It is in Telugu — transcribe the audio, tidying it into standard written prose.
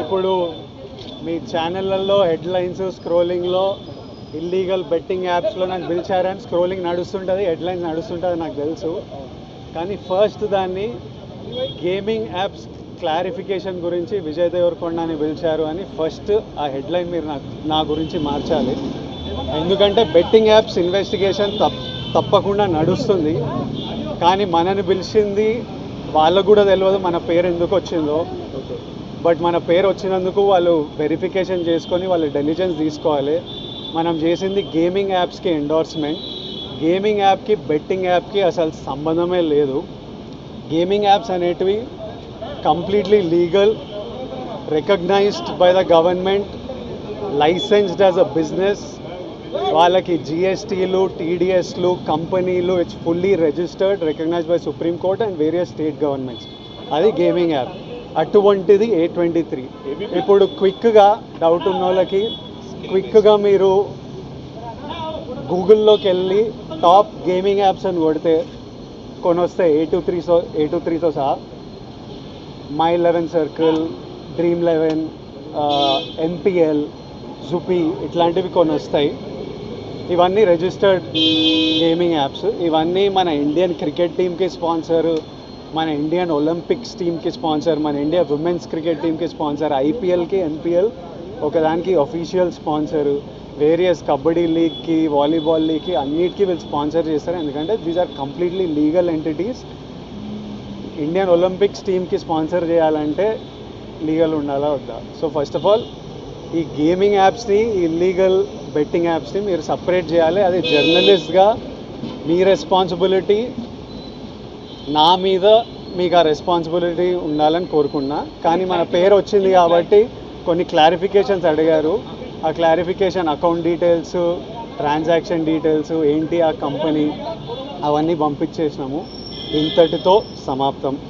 ఇప్పుడు మీ ఛానళ్ళల్లో హెడ్లైన్స్ స్క్రోలింగ్లో ఇల్లీగల్ బెట్టింగ్ యాప్స్లో నాకు పిలిచారని స్క్రోలింగ్ నడుస్తుంటుంది, హెడ్లైన్స్ నడుస్తుంటుంది నాకు తెలుసు. కానీ ఫస్ట్ దాన్ని గేమింగ్ యాప్స్ క్లారిఫికేషన్ గురించి విజయ్ దేవరకొండని పిలిచారు అని ఫస్ట్ ఆ హెడ్లైన్ మీరు నా గురించి మార్చాలి. ఎందుకంటే బెట్టింగ్ యాప్స్ ఇన్వెస్టిగేషన్ తప్పకుండా నడుస్తుంది. కానీ మనని పిలిచింది వాళ్ళకు కూడా తెలియదు మన పేరు ఎందుకు వచ్చిందో. బట్ మన పేరు వచ్చినందుకు వాళ్ళు వెరిఫికేషన్ చేసుకొని వాళ్ళు డెలిజెన్స్ తీసుకోవాలి. మనం చేసింది గేమింగ్ యాప్స్కి ఎండోర్స్మెంట్. గేమింగ్ యాప్కి బెట్టింగ్ యాప్కి అసలు సంబంధమే లేదు. గేమింగ్ యాప్స్ అనేటివి completely legal, recognized by the government, licensed as a business. వాళ్ళకి జిఎస్టీలు, టీడీఎస్లు, కంపెనీలు, it's fully registered, recognized by supreme court and various state governments. అది గేమింగ్ యాప్. అటువంటిది A23. ఇప్పుడు క్విక్గా డౌట్ ఉన్న వాళ్ళకి క్విక్గా మీరు గూగుల్లోకి వెళ్ళి టాప్ గేమింగ్ యాప్స్ అని కొడితే కొన్ని వస్తాయి. A23తో సహా My11 Circle, Dream11, NPL, జుపీ ఇట్లాంటివి కొన్ని వస్తాయి. ఇవన్నీ రిజిస్టర్డ్ గేమింగ్ యాప్స్. ఇవన్నీ మన ఇండియన్ క్రికెట్ టీమ్కి స్పాన్సర్, మన ఇండియన్ ఒలింపిక్స్ టీమ్కి స్పాన్సర్, మన ఇండియా ఉమెన్స్ క్రికెట్ టీమ్కి స్పాన్సర్, ఐపీఎల్కి, ఎన్పిఎల్ ఒకదానికి అఫీషియల్ స్పాన్సర్, వేరియస్ కబడ్డీ లీగ్కి, వాలీబాల్ లీగ్కి అన్నిటికీ వీళ్ళు స్పాన్సర్ చేస్తారు. ఎందుకంటే these are completely legal entities. Indian Olympics టీమ్కి స్పాన్సర్ చేయాలంటే లీగల్ ఉండాలా వద్దా? సో ఫస్ట్ ఆఫ్ ఆల్ ఈ గేమింగ్ యాప్స్ని, ఇల్లీగల్ బెట్టింగ్ యాప్స్ని మీరు సపరేట్ చేయాలి. అది జర్నలిస్ట్గా మీ రెస్పాన్సిబిలిటీ. నా మీద మీకు ఆ రెస్పాన్సిబిలిటీ ఉండాలని కోరుకున్నా. కానీ మన పేరు వచ్చింది కాబట్టి కొన్ని క్లారిఫికేషన్స్ అడిగారు. ఆ clarification account details, transaction details ఏంటి, ఆ కంపెనీ అవన్నీ పంపించేసినాము. ఇంతటితో సమాప్తం.